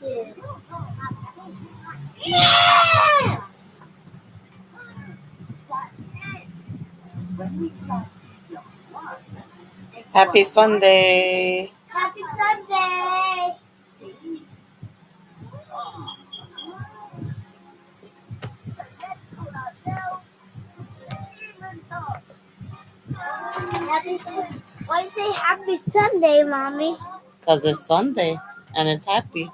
Yeah! Happy Sunday. Happy Sunday! Why you say Happy Sunday, Mommy? Because it's Sunday and it's happy.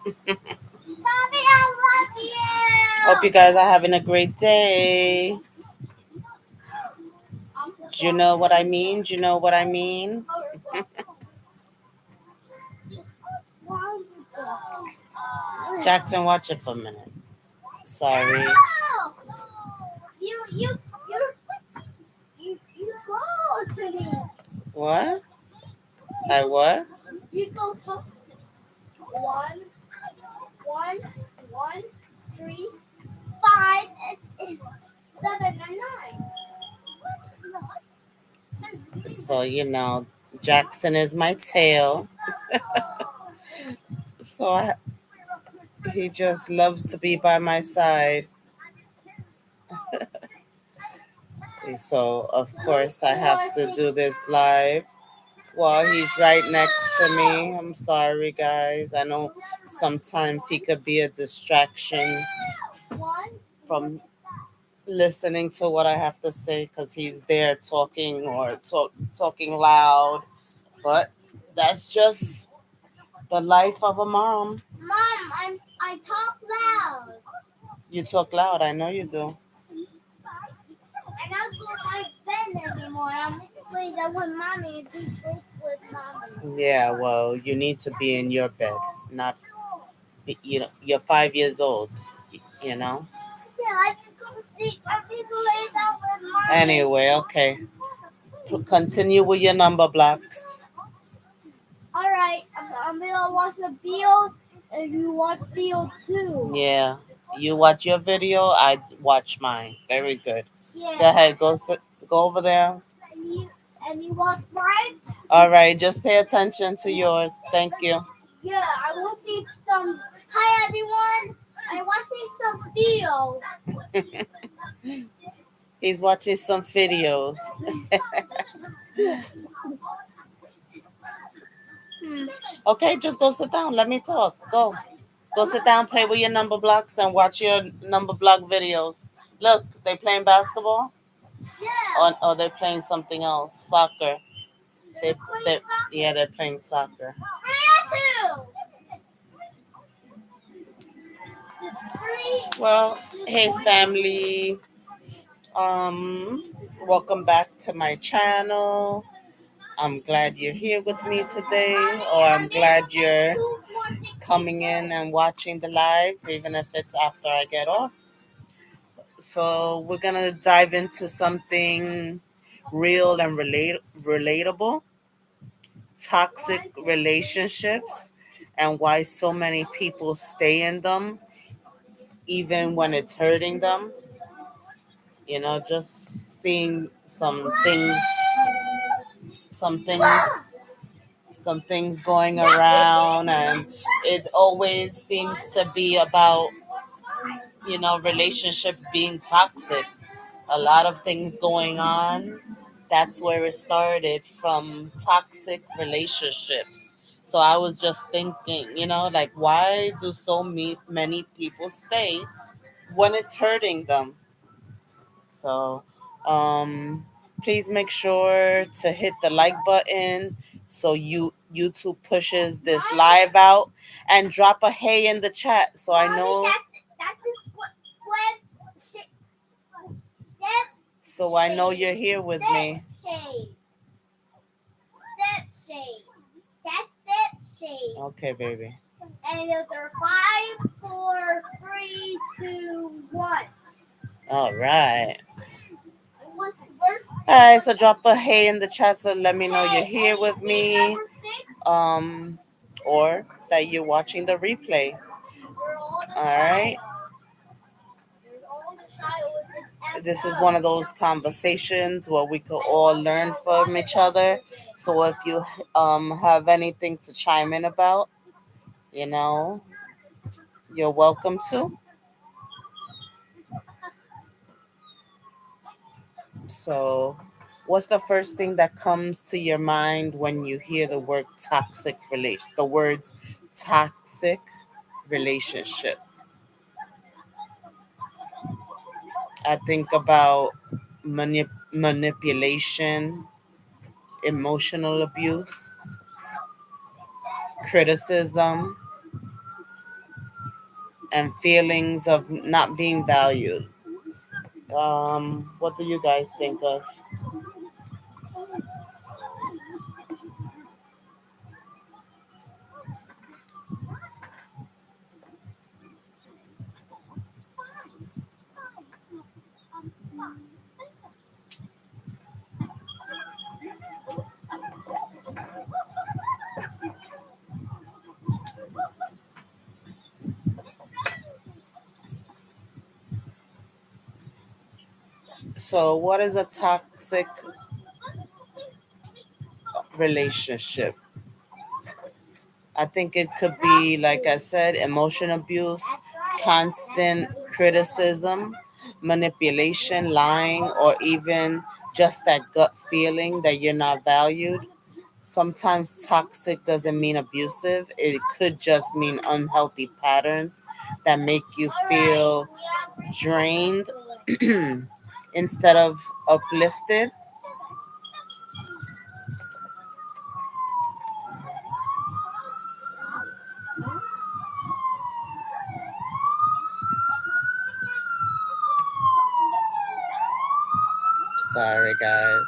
Mommy, I love you! Hope you guys are having a great day. Do you know what I mean? Do you know what I mean? Jackson, watch it for a minute. Sorry. You go to me. What? I what? You go talk. One, one, one, 3, 5, 7, and 9. So, Jackson is my tail. So he just loves to be by my side. So, of course, I have to do this live while he's right next to me. I'm sorry, guys. I know sometimes he could be a distraction from listening to what I have to say because he's there talking or talking loud. But that's just the life of a mom. Mom, I talk loud. You talk loud. I know you do. I don't go to my bed anymore. I'm playing that with Mommy and do sleep with Mommy. Yeah, well, you need to be in your bed, not you're 5 years old. You know. Yeah, I can go sleep. I can go lay down with Mommy. Anyway, okay. Continue with your number blocks. Alright, I'm gonna watch the video and you watch video too. Yeah. You watch your video, I watch mine. Very good. Yeah. Go ahead, go over there. And you watch mine? All right, just pay attention to yours. Thank you. Yeah, I will see some. Hi everyone. I want to see some videos. He's watching some videos. Okay, just go sit down. Let me talk. Go. Go sit down, play with your number blocks, and watch your number block videos. Look, they playing basketball? Yeah. Or they playing something else? Soccer. They yeah, they're playing soccer. Well, hey family. Welcome back to my channel. I'm glad you're here with me today, or I'm glad you're coming in and watching the live, even if it's after I get off. So we're gonna dive into something real and relatable: toxic relationships and why so many people stay in them, even when it's hurting them. Just seeing some things some things going around, and it always seems to be about relationships being toxic. A lot of things going on. That's where it started, from toxic relationships. So I was just thinking, like, why do many people stay when it's hurting them? So please make sure to hit the like button so YouTube pushes this live out, and drop a hey in the chat so I know. So I know you're here with me. That's shade. Okay, baby. And they're 5, 4, 3, 2, 1. All right. All right, so drop a hey in the chat so let me know you're here with me, or that you're watching the replay. All right. This is one of those conversations where we could all learn from each other. So if you have anything to chime in about, You're welcome to. So, what's the first thing that comes to your mind when you hear the word toxic relation? The words toxic relationship. I think about manipulation, emotional abuse, criticism, and feelings of not being valued. What do you guys think of? So, what is a toxic relationship? I think it could be, like I said, emotion abuse, constant criticism, manipulation, lying, or even just that gut feeling that you're not valued. Sometimes toxic doesn't mean abusive, it could just mean unhealthy patterns that make you feel drained instead of uplifted. Sorry, guys.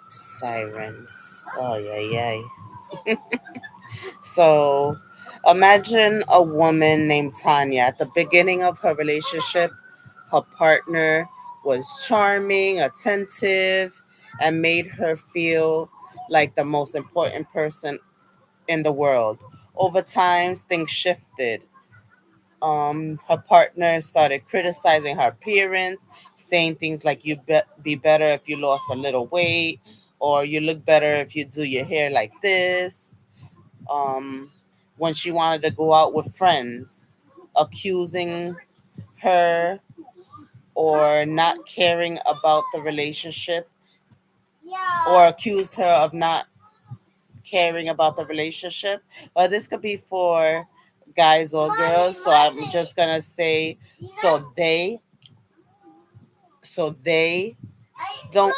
Sirens. Oh, yeah, yeah. So imagine a woman named Tanya. At the beginning of her relationship, her partner was charming, attentive, and made her feel like the most important person in the world. Over time, things shifted. Her partner started criticizing her appearance, saying things like be better if you lost a little weight, or you look better if you do your hair like this. um, when she wanted to go out with friends, accusing her or not caring about the relationship, or accused her of not caring about the relationship. Or this could be for guys or girls. So I'm just gonna say, so they, so they don't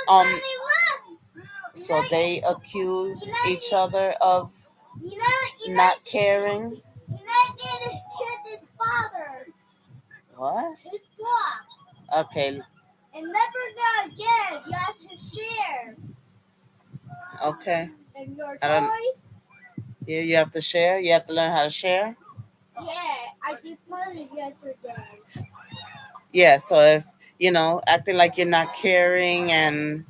so they accuse each other of not caring. His father. What? His boss. Okay. And never go again. You have to share. Okay. And your I don't. toys? Yeah, you have to share. You have to learn how to share. Yeah, I did punished yesterday. Yeah. So if acting like you're not caring and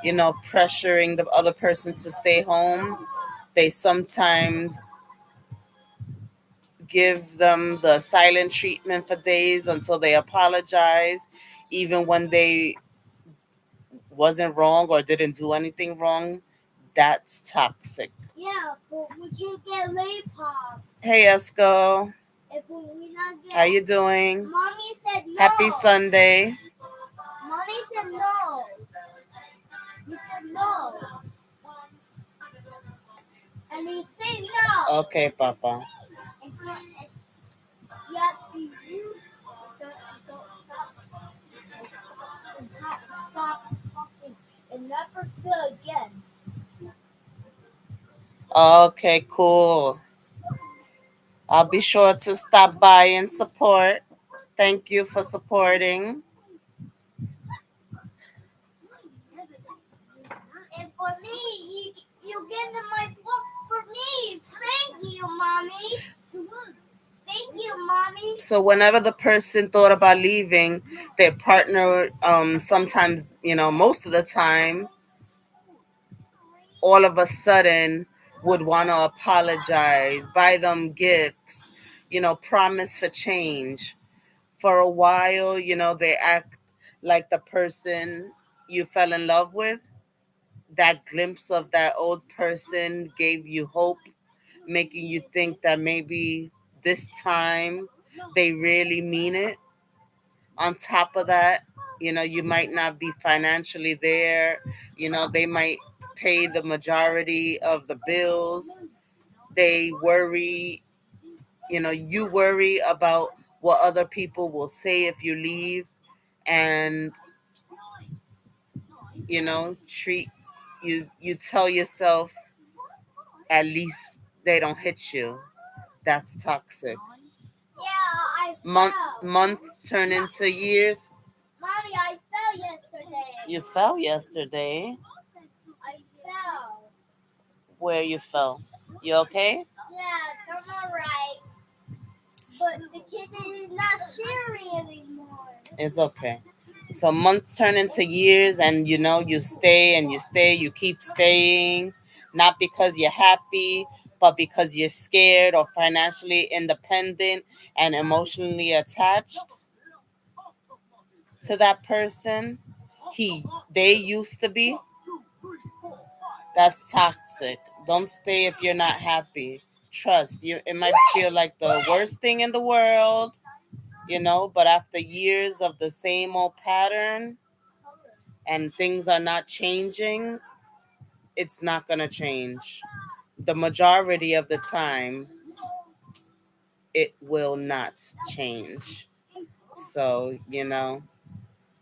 pressuring the other person to stay home, they sometimes give them the silent treatment for days until they apologize, even when they wasn't wrong or didn't do anything wrong. That's toxic. Yeah, but we can't get lay pops. Hey, Esco. If we not get. How you doing? Mommy said no. Happy Sunday. Mommy said no. He said no. And he said no. Okay, Papa. And, yeah, you stop talking and never feel again. Okay, cool. I'll be sure to stop by and support. Thank you for supporting. And for me, you get my books for me. Thank you, mommy. Thank you, mommy. So whenever the person thought about leaving, their partner, sometimes, most of the time, all of a sudden would want to apologize, buy them gifts, promise for change. For a while, they act like the person you fell in love with. that glimpse of that old person gave you hope, making you think that maybe this time they really mean it. On top of that, you might not be financially there. They might pay the majority of the bills. They worry, you worry about what other people will say if you leave, and treat you tell yourself at least they don't hit you. That's toxic. Yeah, I Month fell. months turn into years. Mommy, I fell yesterday. You fell yesterday. I fell. Where you fell? You okay? Yeah, I'm alright. But the kid is not sharing anymore. It's okay. So months turn into years, and you stay and you stay, you keep staying, not because you're happy, but because you're scared or financially independent and emotionally attached to that person they used to be. That's toxic. Don't stay if you're not happy. Trust you, it might feel like the worst thing in the world, but after years of the same old pattern and things are not changing, it's not going to change. The majority of the time, it will not change. So, you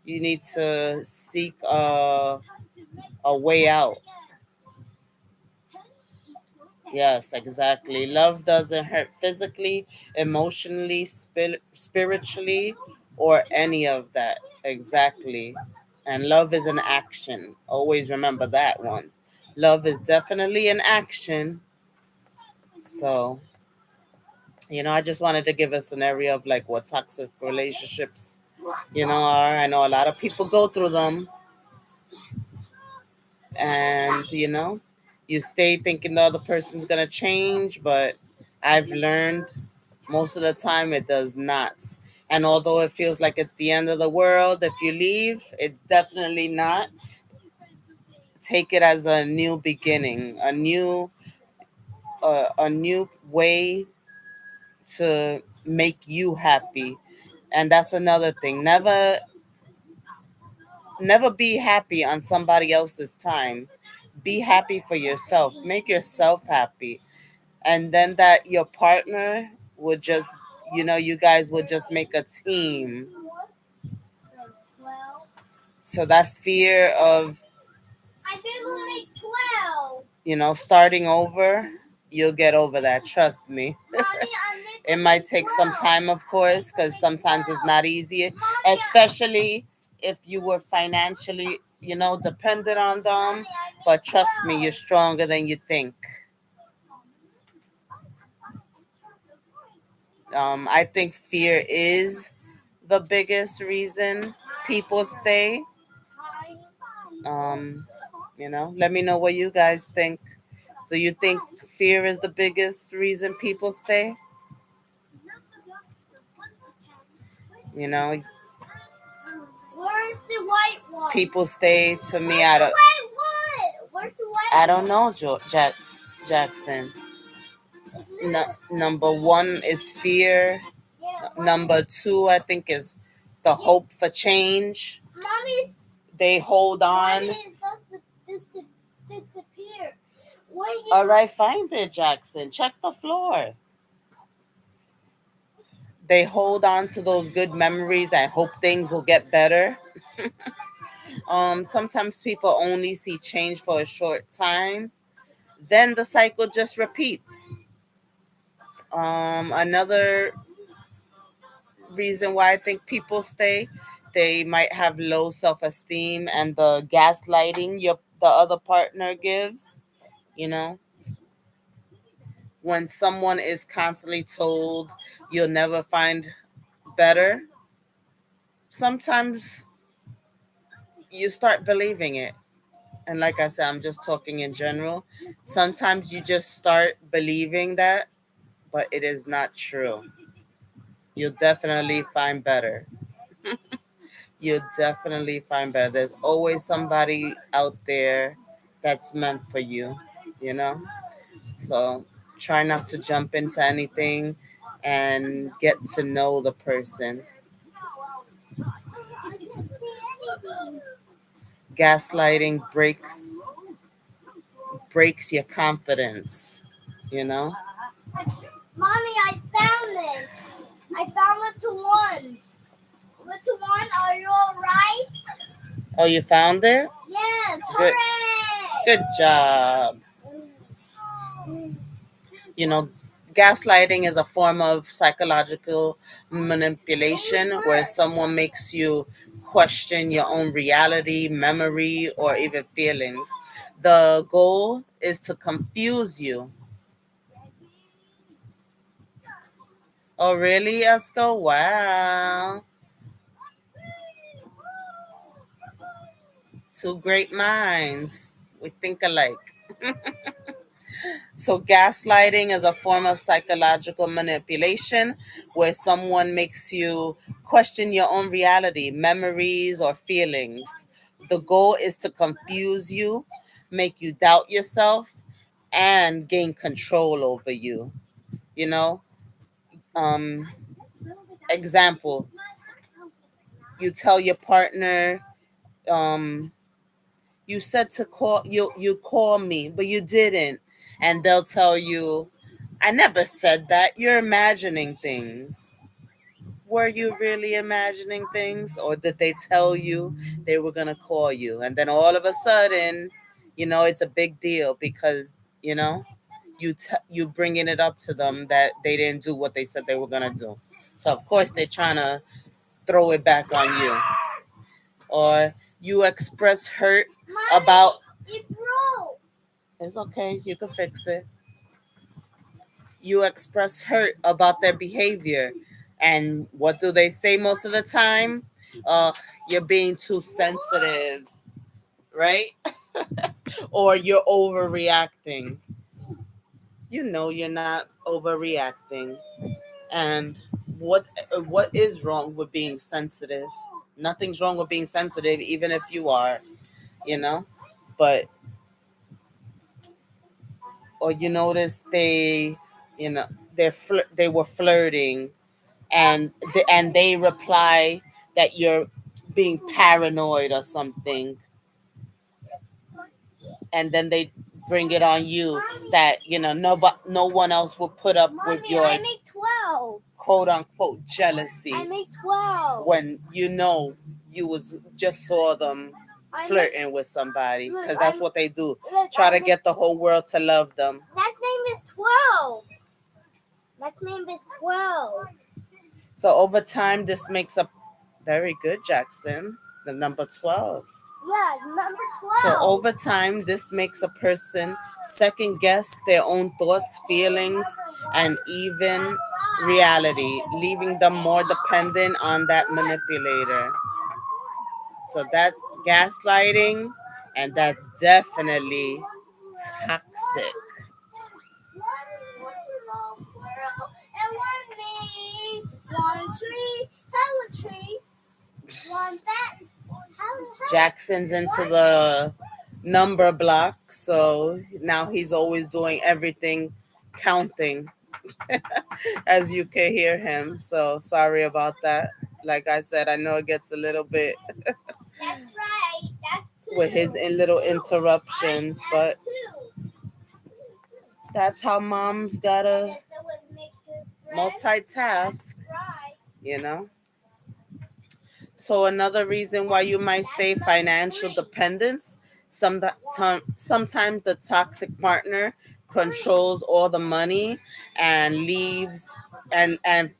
need to seek a way out. Yes, exactly. Love doesn't hurt physically, emotionally, spiritually, or any of that. Exactly. And love is an action. Always remember that one. Love is definitely an action. So, I just wanted to give a scenario of like what toxic relationships, are. I know a lot of people go through them, and you stay thinking the other person's gonna change, but I've learned most of the time it does not. And although it feels like it's the end of the world if you leave, it's definitely not. Take it as a new beginning, a new way to make you happy. And that's another thing. Never be happy on somebody else's time. Be happy for yourself. Make yourself happy. And then that your partner would just, you guys would just make a team. So that fear of, I think we'll make 12. starting over, you'll get over that. Trust me. Mommy, I make It might take some time, of course, because sometimes it's not easy, especially if you were financially, dependent on them. But trust me, you're stronger than you think. I think fear is the biggest reason people stay. Um, let me know what you guys think. Do you think fear is the biggest reason people stay? You know, Where's the white one? people stay to me Where's out the of. white one? Where's the white I don't one? know, Jackson. No, number one is fear. Yeah, Number two, I think, is the hope for change. Mommy, They hold on. Mommy, it does disappear. When you All right, find it, Jackson. Check the floor. They hold on to those good memories and hope things will get better. Sometimes people only see change for a short time. Then the cycle just repeats. Another reason why I think people stay, they might have low self-esteem and the gaslighting the other partner gives. You know, when someone is constantly told you'll never find better, sometimes you start believing it. And like I said, I'm just talking in general. Sometimes you just start believing that, but it is not true. You'll definitely find better. You'll definitely find better. There's always somebody out there that's meant for you, you know? So try not to jump into anything and get to know the person. I can't see anything. Gaslighting breaks your confidence, you know? Mommy, I found it. I found little one. Little one, are you alright? Oh, you found it? Yes, Good. hooray! Good job. You know, gaslighting is a form of psychological manipulation where someone makes you question your own reality, memory, or even feelings. The goal is to confuse you. Oh, really, Esco? Wow. Two great minds. We think alike. So, gaslighting is a form of psychological manipulation where someone makes you question your own reality, memories, or feelings. The goal is to confuse you, make you doubt yourself, and gain control over you. You know, um, example, you tell your partner, um, you said to call you call me, but you didn't, and they'll tell you, I never said that. You're imagining things. Were you really imagining things, or did they tell you they were gonna call you, and then all of a sudden, it's a big deal because you know you bringing it up to them that they didn't do what they said they were gonna do. So of course they're trying to throw it back on you, or you express hurt about. Mommy, it broke. It's okay, you can fix it. You express hurt about their behavior. And what do they say most of the time? Uh, you're being too sensitive, right? Or you're overreacting. You know you're not overreacting. And what is wrong with being sensitive? Nothing's wrong with being sensitive, even if you are, you know. But or you notice you know, they were flirting, and they reply that you're being paranoid or something, and then they bring it on you that no one else will put up with Mommy, your I make 12. quote unquote jealousy I make 12. when you was just saw them I make, flirting with somebody, look, because that's what they do, look, try I to make, get the whole world to love them. That's name is 12. That's name is 12. So over time this makes a very good, Jackson, the number 12. Yeah, number So 12. over time, this makes a person second guess their own thoughts, feelings, and even reality, leaving them more dependent on that manipulator. So that's gaslighting, and that's definitely toxic. One little squirrel and one bee, one tree, hello tree, one bat, hello. Jackson's into the number block, so now he's always doing everything counting, as you can hear him. So sorry about that. Like I said, I know it gets a little bit That's right. That's two. with his little Two. interruptions, Right, but that's two. that's how moms gotta That would make his bread. multitask, Right. you know? So another reason why you might stay financial dependence, sometimes the toxic partner controls all the money and leaves and and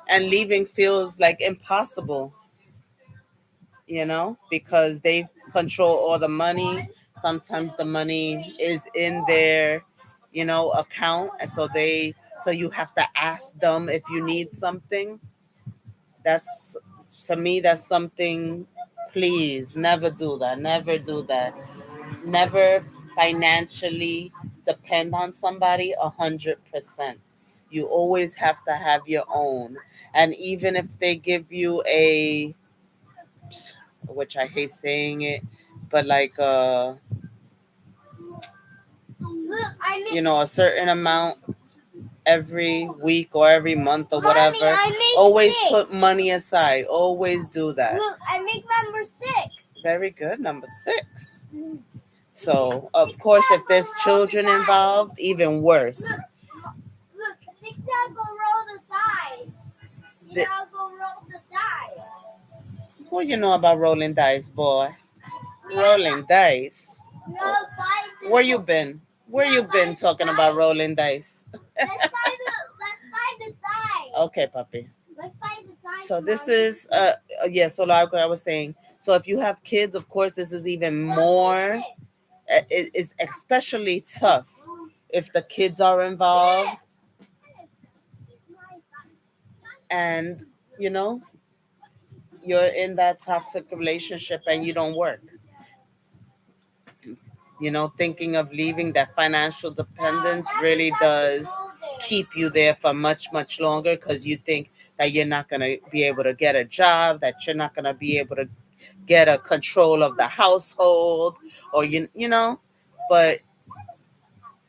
leaving feels like impossible, because they control all the money. Sometimes the money is in their, account, and so you have to ask them if you need something. That's To me, that's something. Please never do that. Never do that. Never financially depend on somebody 100%. You always have to have your own. And even if they give you a, which I hate saying it, but like Look, I make. a certain amount every week or every month or whatever. I make Always 6. put money aside. Always do that. Look, I make number 6. Very good. Number 6. So, of course, if there's children involved, even worse. Look, 6 gotta go roll the dice. You The- gotta go roll the dice. What you know about rolling dice, boy? Rolling dice. We gotta buy the. Where you been? Where you been talking about rolling dice? Let's buy the dice. Okay, puppy. Let's buy the dice. So this Mommy. is yeah. So like I was saying, so if you have kids, of course, this is even more. It's especially tough if the kids are involved, and you know you're in that toxic relationship and you don't work. Thinking of leaving, that financial dependence really does keep you there for much, much longer, because you think that you're not going to be able to get a job, that you're not going to be able to get a control of the household, or but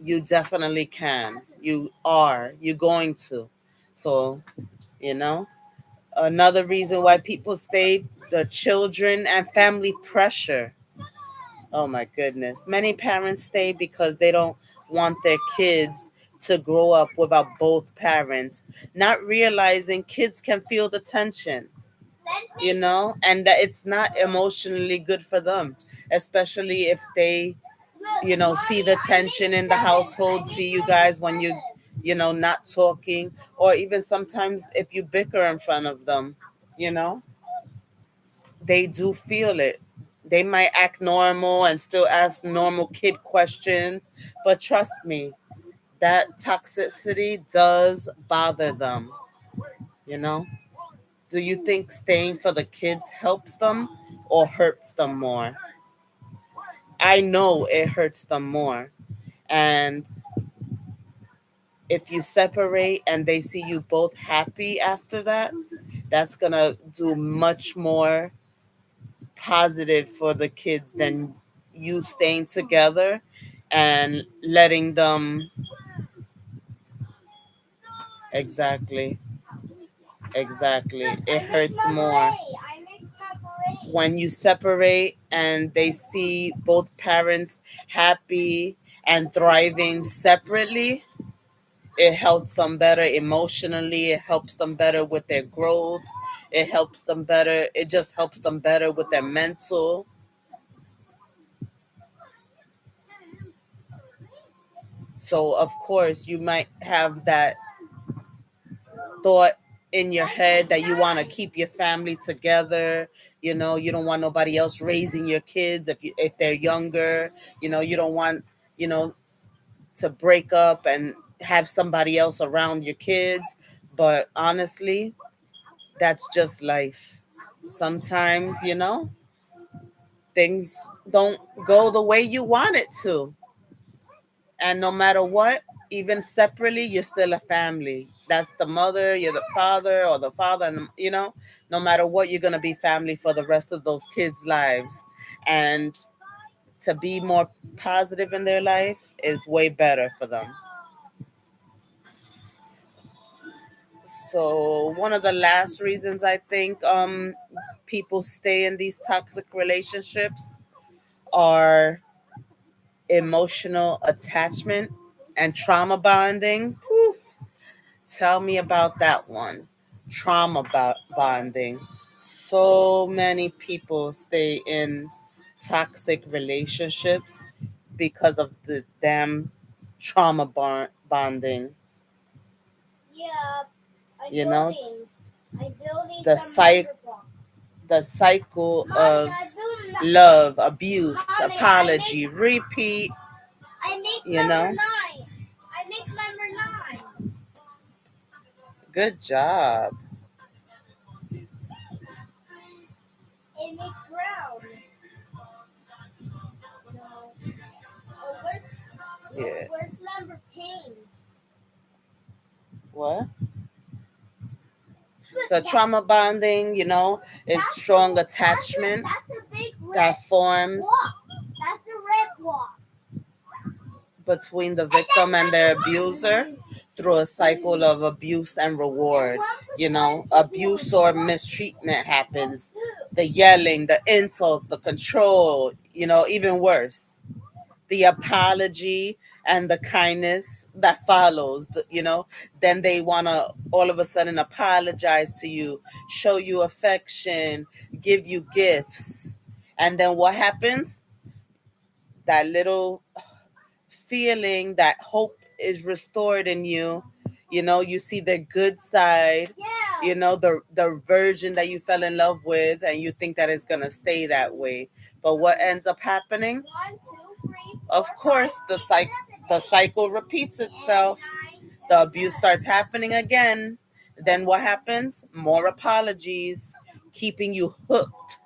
you definitely can. You're going to. So, you know, another reason why people stay, the children and family pressure. Oh my goodness. Many parents stay because they don't want their kids to grow up without both parents, not realizing kids can feel the tension, and that it's not emotionally good for them, especially if they, see the tension in the household, see you guys when not talking, or even sometimes if you bicker in front of them, you know, they do feel it. They might act normal and still ask normal kid questions, but trust me, that toxicity does bother them, you know? Do you think staying for the kids helps them or hurts them more? I know it hurts them more. And if you separate and they see you both happy after that, that's going to do much more positive for the kids than you staying together and letting them. Exactly. Exactly. It hurts more when you separate and they see both parents happy and thriving separately. It helps them better emotionally, it helps them better with their growth, it just helps them better with their mental. So of course you might have that thought in your head that you want to keep your family together. You don't want nobody else raising your kids if they're younger. You don't want, you know to break up and have somebody else around your kids. But honestly, that's just life. Sometimes, things don't go the way you want it to. And no matter what, even separately, you're still a family. That's the mother, you're the father, or the father, and no matter what, you're gonna be family for the rest of those kids' lives. And to be more positive in their life is way better for them. So one of the last reasons I think people stay in these toxic relationships are emotional attachment and trauma bonding. Poof. Tell me about that one. Bonding. So many people stay in toxic relationships because of the damn bonding. Yeah, You know, I'm building the some cycle blocks. the cycle Mommy, of love, abuse, apology, repeat. I make You number know, 9. I make number 9. good job. It makes brown. No. Oh, Yeah. where's number pain? What? So trauma bonding, is strong attachment. That's a big that forms That's the red block. between the victim and their abuser through a cycle of abuse and reward. You know, abuse or mistreatment happens. The yelling, the insults, the control, you know, even worse. The apology and the kindness that follows, you know, then they want to all of a sudden apologize to you, show you affection, give you gifts. And then what happens? That little feeling, that hope is restored in you. You know, you see their good side, Yeah. you know, the version that you fell in love with, and you think that it's going to stay that way. But what ends up happening? 1, 2, 3, 4, Of course, the cycle repeats itself. The abuse starts happening again. Then what happens? More apologies, keeping you hooked.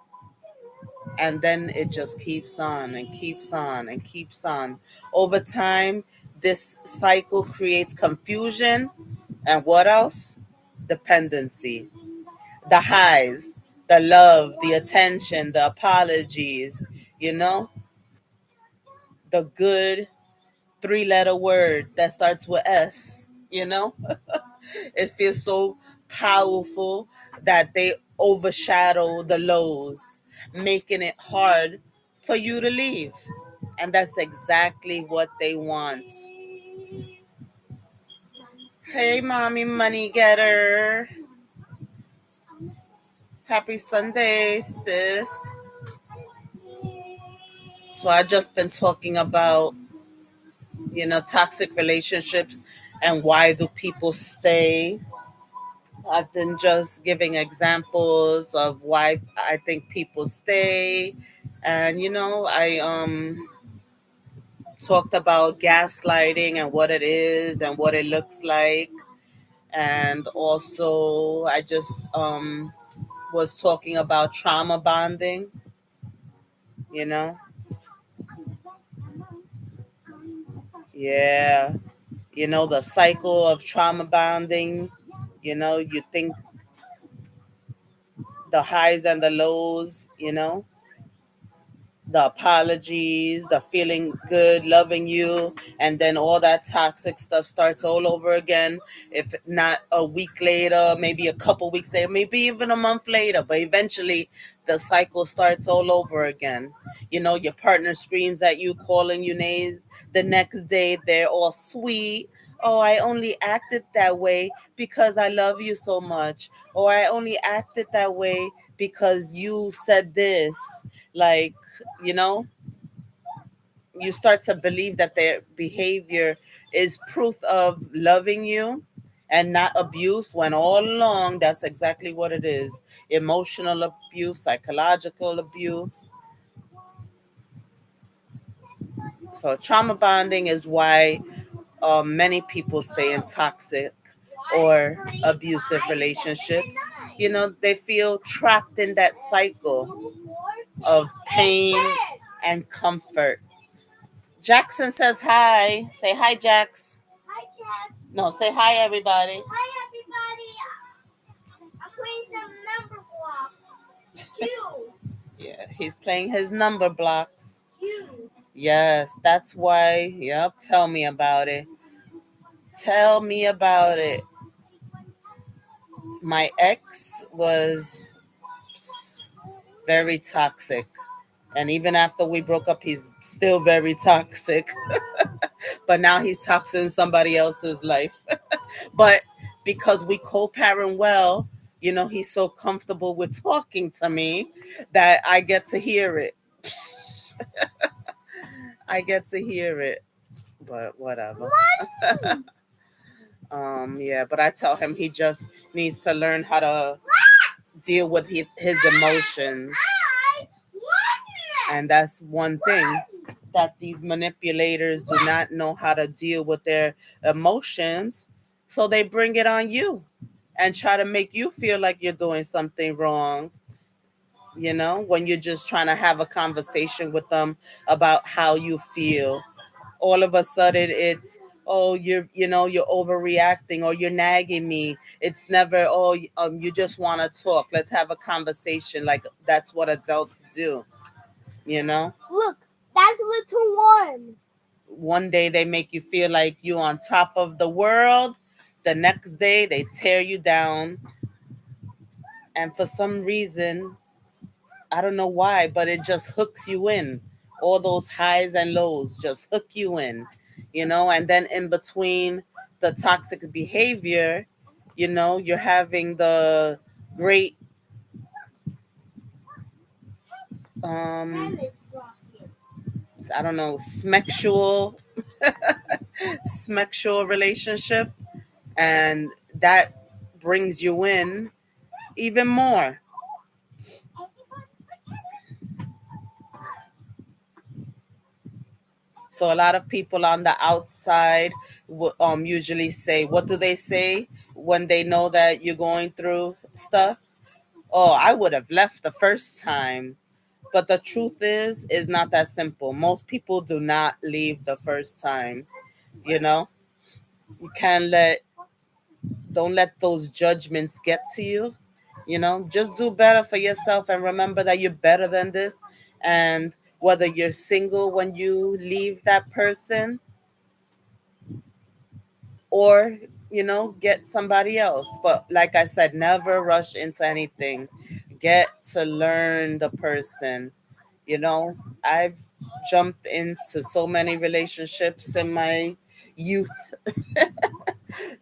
And then it just keeps on and keeps on and keeps on. Over time, this cycle creates confusion. And what else? Dependency. The highs, the love, the attention, the apologies, you know, the good three-letter word that starts with S, you know? It feels so powerful that they overshadow the lows, making it hard for you to leave. And that's exactly what they want. Hey, mommy money getter. Happy Sunday, sis. So I just been talking about, you know, toxic relationships and why do people stay. I've been just giving examples of why I think people stay. And you know, I talked about gaslighting and what it is and what it looks like. And also I just was talking about trauma bonding, you know. Yeah. You know, the cycle of trauma bonding, you know, you think the highs and the lows, you know, the apologies, the feeling good, loving you, and then all that toxic stuff starts all over again. If not a week later, maybe a couple weeks later, maybe even a month later, but eventually the cycle starts all over again. You know, your partner screams at you, calling you names. The next day, they're all sweet. Oh, I only acted that way because I love you so much. Or I only acted that way because you said this. Like, you know, you start to believe that their behavior is proof of loving you and not abuse, when all along that's exactly what it is: emotional abuse, psychological abuse. So trauma bonding is why many people stay in toxic or abusive relationships. You know, they feel trapped in that cycle of pain and comfort. Jackson says hi. Say hi, Jax. Hi, Chad. No, say hi, everybody. Hi, everybody. I'm playing some number blocks. Two. Yeah, he's playing his number blocks. Two. Yes, that's why. Yep, tell me about it. Tell me about it. My ex was very toxic. And even after we broke up, he's still very toxic. But now he's toxic in somebody else's life. But because we co-parent well, you know, he's so comfortable with talking to me that I get to hear it. I get to hear it. But whatever. Yeah, but I tell him he just needs to learn how to deal with his emotions. And that's one thing that these manipulators do not know how to deal with their emotions. So they bring it on you and try to make you feel like you're doing something wrong. You know, when you're just trying to have a conversation with them about how you feel, all of a sudden it's, oh, you know, you're overreacting or you're nagging me. It's never, oh, you just want to talk, let's have a conversation. Like that's what adults do. you know. Look, that's little one. One day they make you feel like you on top of the world, the next day they tear you down, and for some reason, I don't know why, but it just hooks you in. All those highs and lows just hook you in, and then in between the toxic behavior, you're having the great um I don't know, smexual relationship, and that brings you in even more. So a lot of people on the outside usually say, what do they say when they know that you're going through stuff? Oh, I would have left the first time. But the truth is not that simple. Most people do not leave the first time. You know, you can't don't let those judgments get to you. Just do better for yourself and remember that you're better than this. And whether you're single when you leave that person, or get somebody else. But like I said, never rush into anything. Get to learn the person. I've jumped into so many relationships in my youth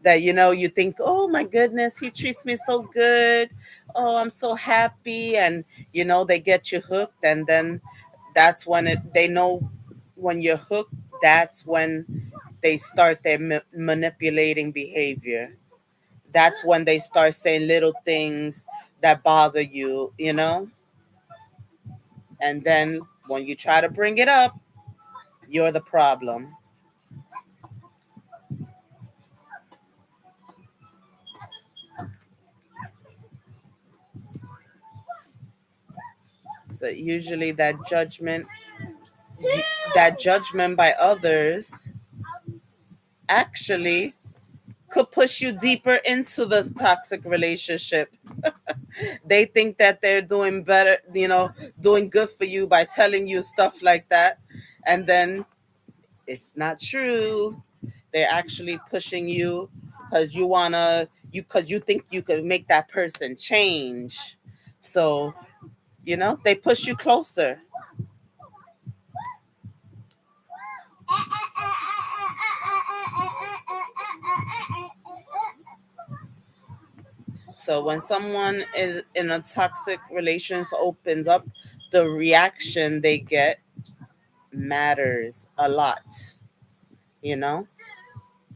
that you think, oh my goodness, he treats me so good, oh, I'm so happy. And they get you hooked, and then that's when they know when you're hooked, that's when they start their manipulating behavior. That's when they start saying little things that bother you. And then when you try to bring it up, you're the problem. So usually that judgment by others actually could push you deeper into this toxic relationship. They think that they're doing better, doing good for you by telling you stuff like that. And then it's not true. They're actually pushing you because you think you could make that person change. So, they push you closer. So when someone is in a toxic relationship opens up, the reaction they get matters a lot. You know,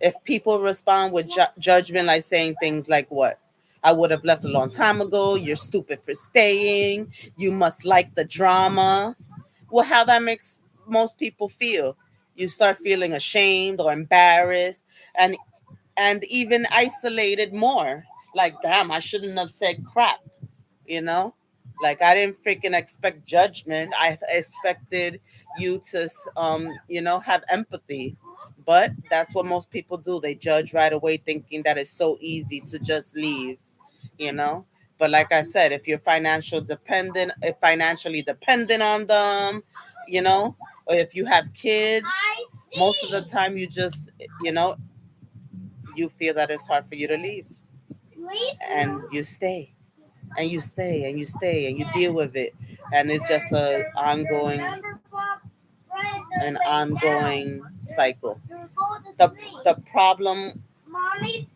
if people respond with judgment, like saying things like, "What? I would have left a long time ago. You're stupid for staying. You must like the drama." Well, how that makes most people feel. You start feeling ashamed or embarrassed, and even isolated more. Like, damn, I shouldn't have said crap, you know? Like, I didn't freaking expect judgment. I expected you to, have empathy. But that's what most people do. They judge right away, thinking that it's so easy to just leave, you know? But like I said, if financially dependent on them, or if you have kids, most of the time you know, you feel that it's hard for you to leave, and you stay and you stay and you stay and you deal with it, and it's just an ongoing cycle. The problem. Mommy,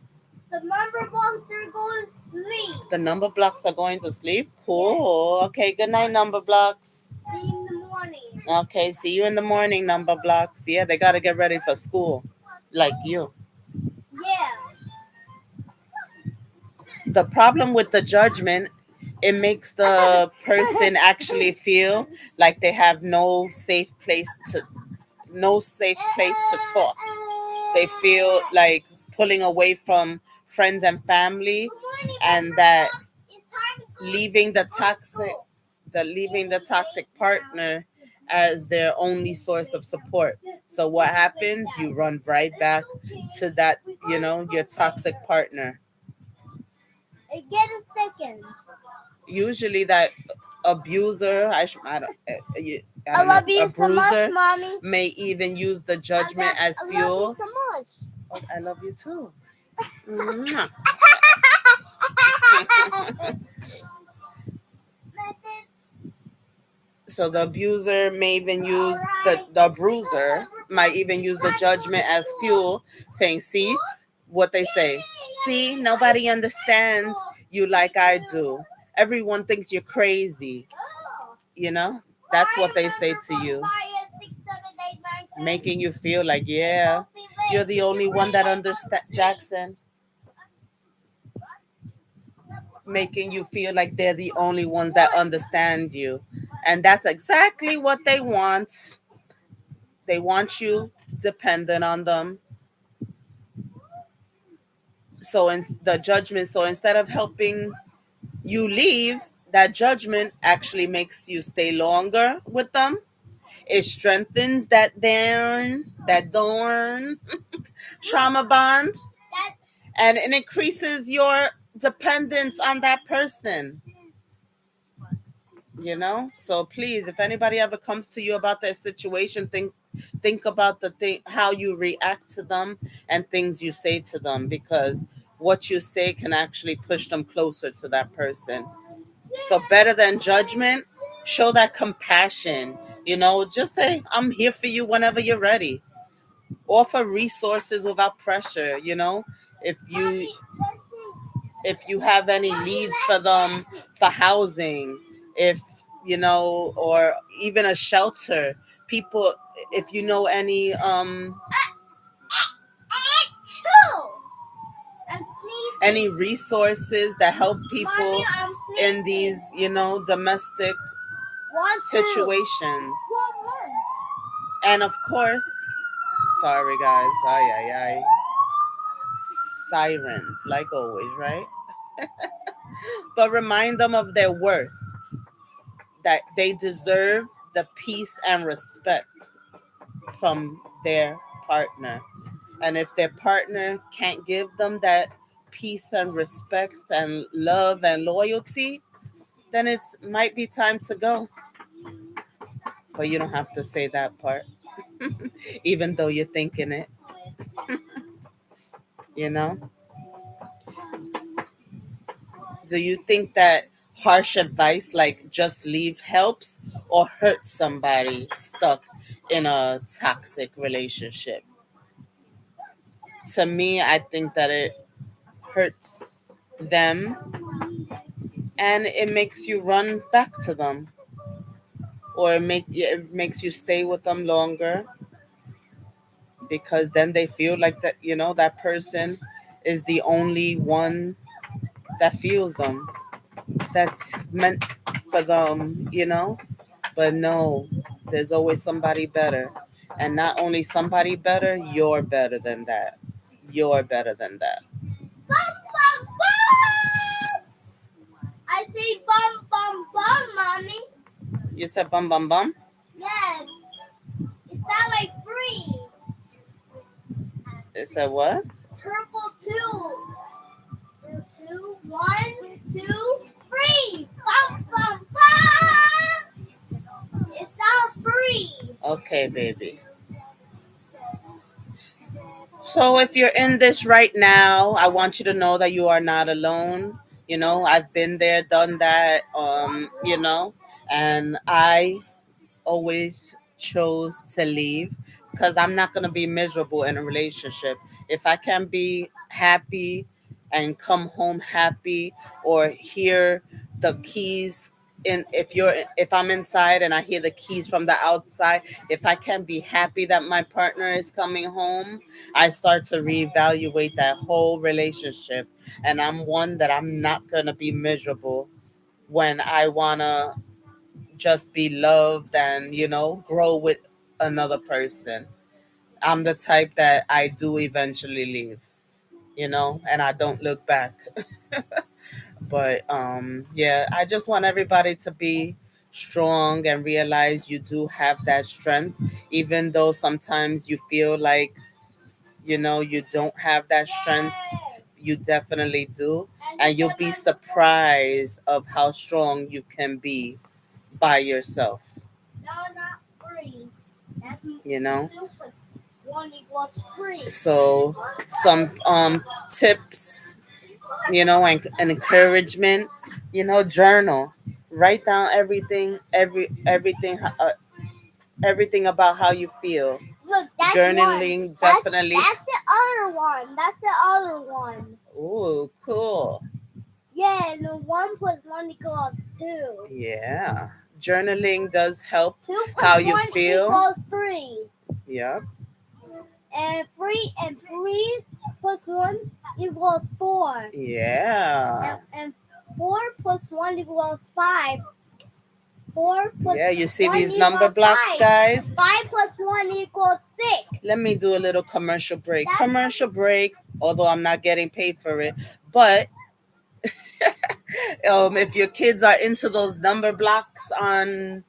the number blocks are going to sleep. The number blocks are going to sleep. Cool. Okay, good night, number blocks. See you in the morning. Okay, see you in the morning, number blocks. Yeah, they got to get ready for school, like you. Yeah. The problem with the judgment, it makes the person actually feel like they have no safe place to talk. They feel like pulling away from friends and family, and that leaving the toxic leaving the toxic partner as their only source of support. So what happens? You run right back to that, your toxic partner. Get a second. Usually that abuser, I don't, I I don't know, love a you so much, bruiser mommy. may even use the judgment as I love you fuel. so much. Oh, I love you too. Mwah. So the abuser may even use the bruiser might even use the judgment as fuel, saying, "See what they say. See, nobody understands you like I do. Everyone thinks you're crazy." You know, that's what they say to you, making you feel like, yeah, you're the only one that understands, Jackson, making you feel like they're the only ones that understand you. And that's exactly what they want. They want you dependent on them. So in the judgment, so instead of helping you leave, that judgment actually makes you stay longer with them. It strengthens that darn trauma bond, and it increases your dependence on that person. So please, if anybody ever comes to you about their situation, think about the thing, how you react to them, and things you say to them, because what you say can actually push them closer to that person. So better than judgment, show that compassion. Just say, "I'm here for you whenever you're ready." Offer resources without pressure. If you have any needs for them, for housing, if or even a shelter, people, if you know any resources that help people in these domestic situations. And of course, sorry guys, ay ay ay, sirens like always, right? But remind them of their worth, that they deserve the peace and respect from their partner. And if their partner can't give them that peace and respect and love and loyalty, then it might be time to go. But you don't have to say that part, even though you're thinking it, you know? Do you think that harsh advice like "just leave" helps, or hurts somebody stuck in a toxic relationship? To me, I think that it hurts them, and it makes you run back to them, or it makes you stay with them longer, because then they feel like that person is the only one that feels them, that's meant for them. But no, there's always somebody better. And not only somebody better, you're better than that. You're better than that. Bum, bum, bum. I say bum, bum, bum, mommy. You said bum bum bum? Yes. Is that like free? It said what? Purple two. Two, one, two, three. Bum, bum, bum. It's not free. Okay, baby. So if you're in this right now, I want you to know that you are not alone. I've been there, done that, and I always chose to leave, because I'm not going to be miserable in a relationship. If I can be happy and come home happy, or hear the keys if I'm inside and I hear the keys from the outside, if I can be happy that my partner is coming home, I start to reevaluate that whole relationship. And I'm one that I'm not going to be miserable when I want to just be loved and grow with another person. I'm the type that I do eventually leave, and I don't look back. But yeah, I just want everybody to be strong and realize you do have that strength, even though sometimes you feel like you don't have that strength. You definitely do, and you'll be surprised of how strong you can be by yourself, No, not free. That's you know. super. One equals free. So some tips, and encouragement, journal, write down everything about how you feel. Look, that's one. Journaling definitely. That's the other one. That's the other one. Ooh, cool. Yeah, and the 1 + 1 = 2. Yeah. Journaling does help 2 how + you 1 feel. = 3. Yep. And 3 + 1 = 4. Yeah. And 4 + 1 = 5. 4 + Yeah, you see 1 these number = blocks, 5. guys? 5 + 1 = 6. Let me do a little commercial break. Commercial break, although I'm not getting paid for it. But if your kids are into those number blocks on,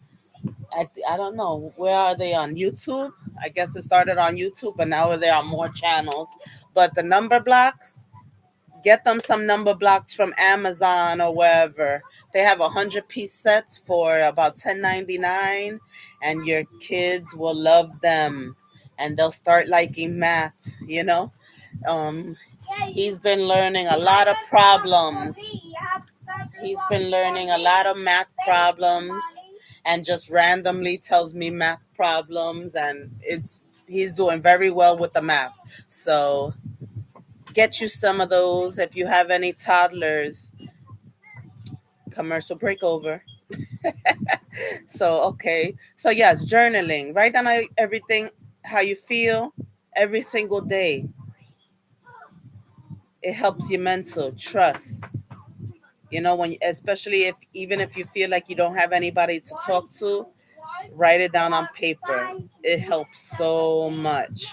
I don't know, where are they on YouTube? I guess it started on YouTube, but now they're on more channels. But the number blocks, get them some number blocks from Amazon or wherever. They have 100-piece sets for about $10.99, and your kids will love them, and they'll start liking math. He's been learning a lot of problems. He's been learning a lot of math problems, and just randomly tells me math problems, and he's doing very well with the math. So get you some of those if you have any toddlers. Commercial break over. So, okay. So, yes, journaling. Write down everything, how you feel every single day. It helps your mental trust. Especially even if you feel like you don't have anybody to talk to, write it down on paper. It helps so much.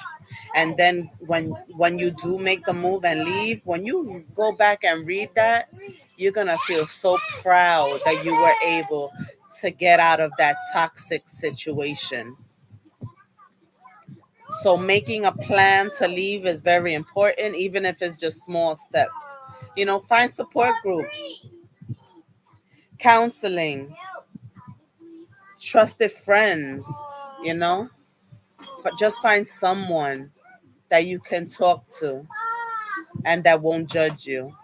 And then when you do make the move and leave, when you go back and read that, you're gonna feel so proud that you were able to get out of that toxic situation. So making a plan to leave is very important, even if it's just small steps. Find support groups, counseling, trusted friends, you know just find someone that you can talk to and that won't judge you,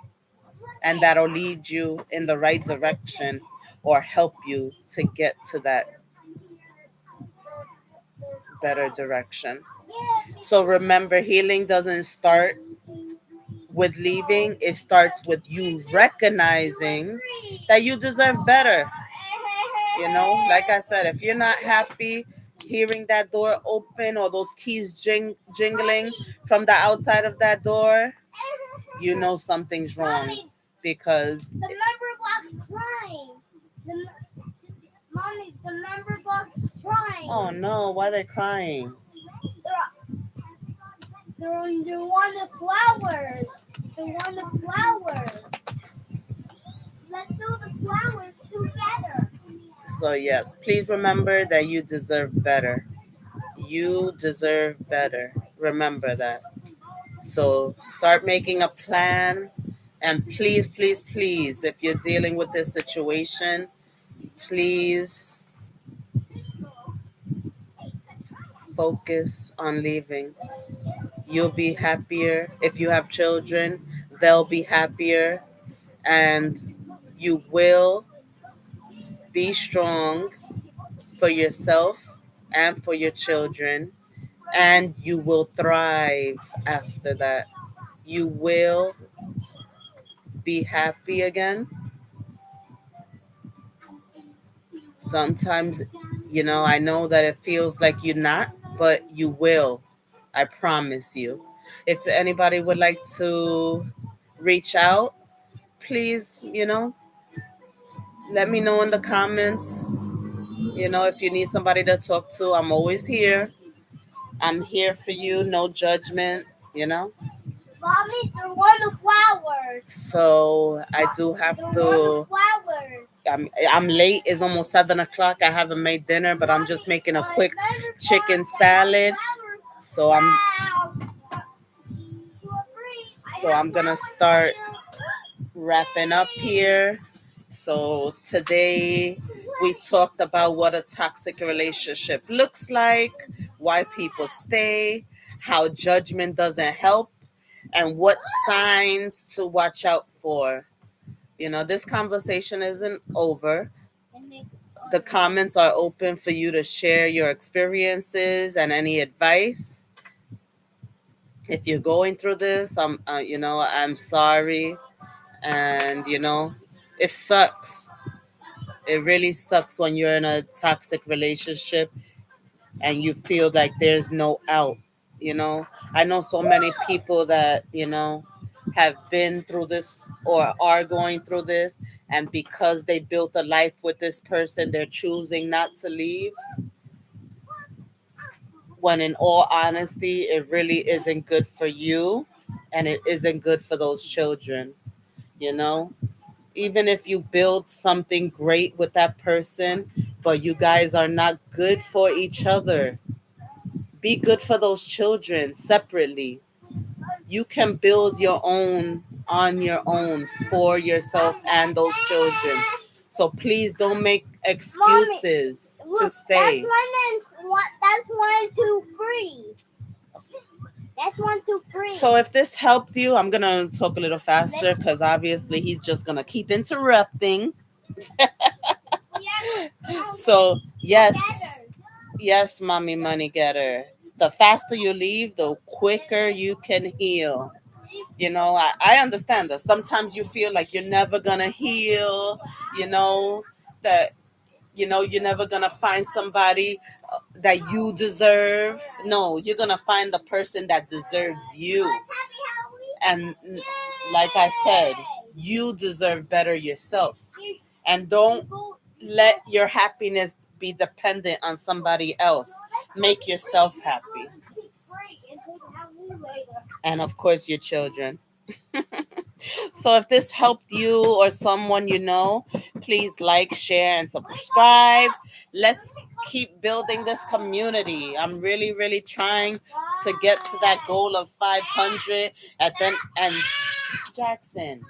and that'll lead you in the right direction or help you to get to that better direction. So remember, healing doesn't start with leaving, it starts with you recognizing that you deserve better. Like I said, if you're not happy hearing that door open or those keys jingling from the outside of that door, you know something's wrong, because the member box crying. Mommy, the member box crying. Oh no, why are they crying? They want the flowers. They want the flowers. Let's do the flowers together. So yes, please remember that you deserve better. You deserve better. Remember that. So start making a plan. And please, please, please, if you're dealing with this situation, please focus on leaving. You'll be happier. If you have children, they'll be happier. And you will be strong for yourself and for your children. And you will thrive after that. You will be happy again. Sometimes, I know that it feels like you're not, but you will. I promise you. If anybody would like to reach out, please, let me know in the comments. If you need somebody to talk to, I'm always here. I'm here for you, no judgment, Mommy, they want the flowers. So I do have to. I'm late. It's almost 7 o'clock. I haven't made dinner, but I'm just making a quick chicken salad. So I'm gonna start wrapping up here. So today We talked about what a toxic relationship looks like, why people stay, how judgment doesn't help, and what signs to watch out for. This conversation isn't over. The comments are open for you to share your experiences and any advice. If you're going through this, I'm sorry, and it sucks. It really sucks when you're in a toxic relationship and you feel like there's no out. I know so many people that have been through this or are going through this, and because they built a life with this person, they're choosing not to leave, when in all honesty it really isn't good for you, and it isn't good for those children. you know Even if you build something great with that person, but you guys are not good for each other, be good for those children separately. You can build your own on your own for yourself and those children. So please don't make excuses to Look, stay. That's 1, 2, 3. That's 1, 2, 3. So if this helped you, I'm gonna talk a little faster because obviously he's just gonna keep interrupting. So yes, mommy money getter. The faster you leave, the quicker you can heal. I understand that sometimes you feel like you're never gonna heal. That you're never gonna find somebody that you deserve. No, you're gonna find the person that deserves you. And like I said, you deserve better yourself. And don't let your happiness be dependent on somebody else. Make yourself happy. And of course, your children. So if this helped you or someone please like, share, and subscribe. Let's keep building this community. I'm really, really trying to get to that goal of 500. And Jackson,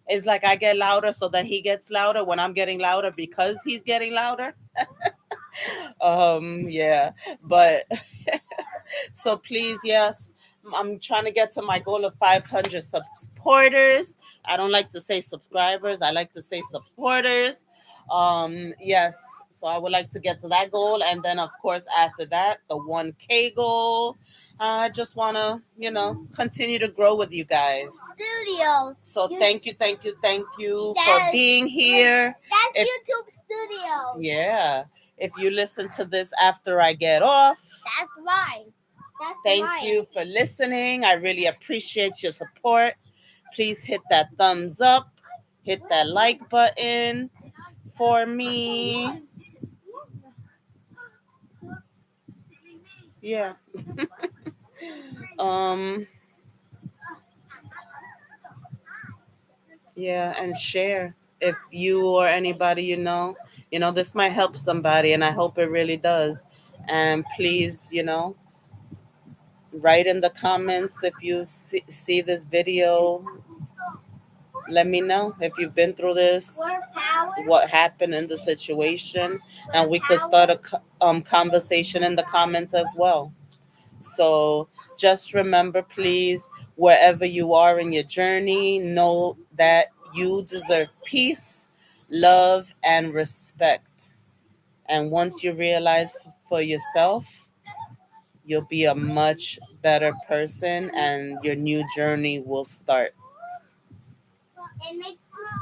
it's like I get louder so that he gets louder when I'm getting louder because he's getting louder. Yeah, but so please, yes, I'm trying to get to my goal of 500 supporters. I don't like to say subscribers, I like to say supporters. Yes, so I would like to get to that goal, and then of course after that, the 1K goal. I just want to, continue to grow with you guys. Studio. So thank you for being here. That's YouTube Studio. Yeah. If you listen to this after I get off, that's right. Thank you for listening. I really appreciate your support. Please hit that thumbs up, hit that like button for me. Yeah. Yeah, and share if you or anybody this might help somebody, and I hope it really does. And please, write in the comments if you see this video. Let me know if you've been through this, what happened in the situation, and we could start a conversation in the comments as well. So just remember, please, wherever you are in your journey, know that you deserve peace, love, and respect. And once you realize for yourself, you'll be a much better person and your new journey will start.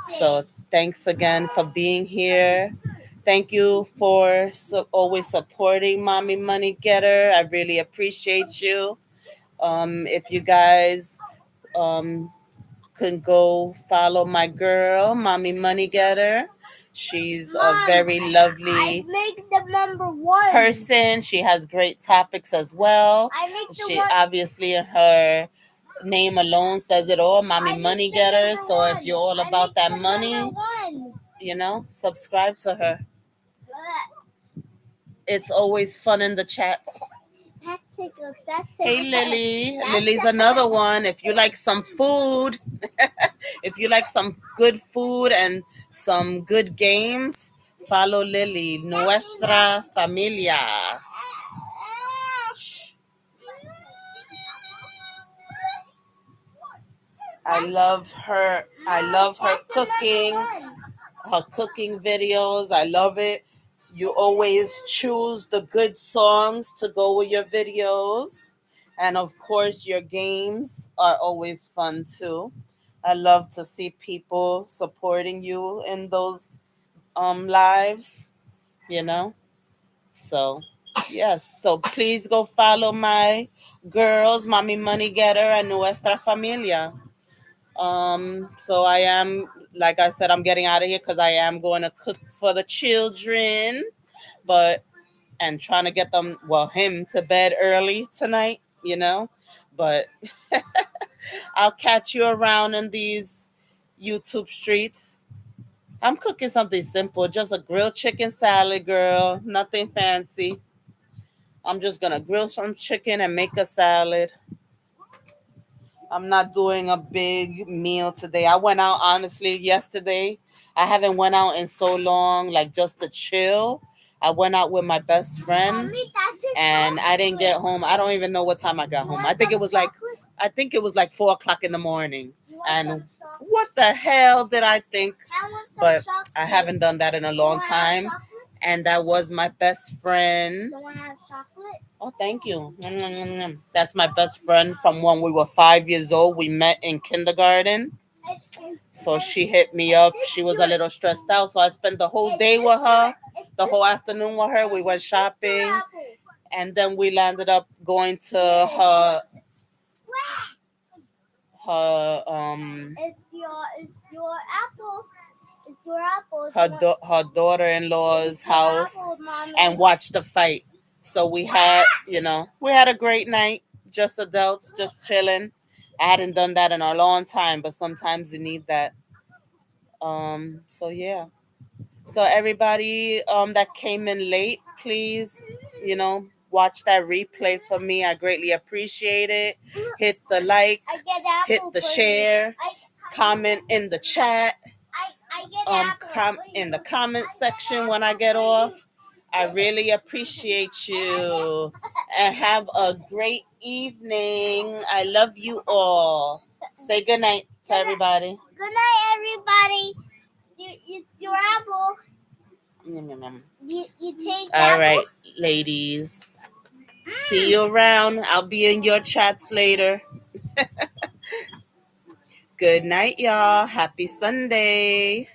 So thanks again for being here. Thank you for always supporting Mommy Money Getter. I really appreciate you. If you guys can go follow my girl, Mommy Money Getter. She's a very lovely I make the number 1 person. She has great topics as well. Obviously her name alone says it all, Mommy Money Getter. So if you're all about that money, subscribe to her. It's always fun in the chats. Hey Lily. Lily's another one. If you like some food, if you like some good food and some good games, Follow Lily, Nuestra Familia. I love her. I love her cooking, her cooking videos. I love it. You always choose the good songs to go with your videos. And of course, your games are always fun too. I love to see people supporting you in those lives, you know? So, yes. So please go follow my girls, Mommy Money Getter and Nuestra Familia. So I am, like I said, I'm getting out of here because I am going to cook for the children, but and trying to get them, well, him to bed early tonight, But I'll catch you around in these YouTube streets. I'm cooking something simple, just a grilled chicken salad, girl. Nothing fancy. I'm just gonna grill some chicken and make a salad. I'm not doing a big meal today. I went out honestly yesterday. I haven't went out in so long, like just to chill. I went out with my best friend Mommy, that's his and I didn't get chocolate. home. I don't even know what time I got You home. want some chocolate? I think it was like 4 o'clock in the morning. You want And some chocolate? what the hell did I think? I want some But chocolate. I haven't done that in a You long wanna have time. chocolate? And that was my best friend. You want to have chocolate? Oh, thank you. Nom, nom, nom, nom. That's my best friend from when we were 5 years old. We met in kindergarten. So she hit me up. She was a little stressed out. So I spent the whole day with her, the whole afternoon with her. We went shopping. And then we landed up going to her It's your apple. It's your apple. her daughter-in-law's house Apple, Mommy. and watched the fight. So we had a great night, just adults, just chilling. I hadn't done that in a long time, but sometimes you need that. So yeah. So everybody that came in late, please, watch that replay for me. I greatly appreciate it. Hit the like, I get apple hit the for you. share, comment in the chat, I get apple for in the you. comment section when I get off. I really appreciate you and have a great evening. I love you all. Say good night to everybody. Good night, everybody. It's your apple. Yum, yum, yum. You take All apple? right, ladies. See you around. I'll be in your chats later. Good night, y'all. Happy Sunday.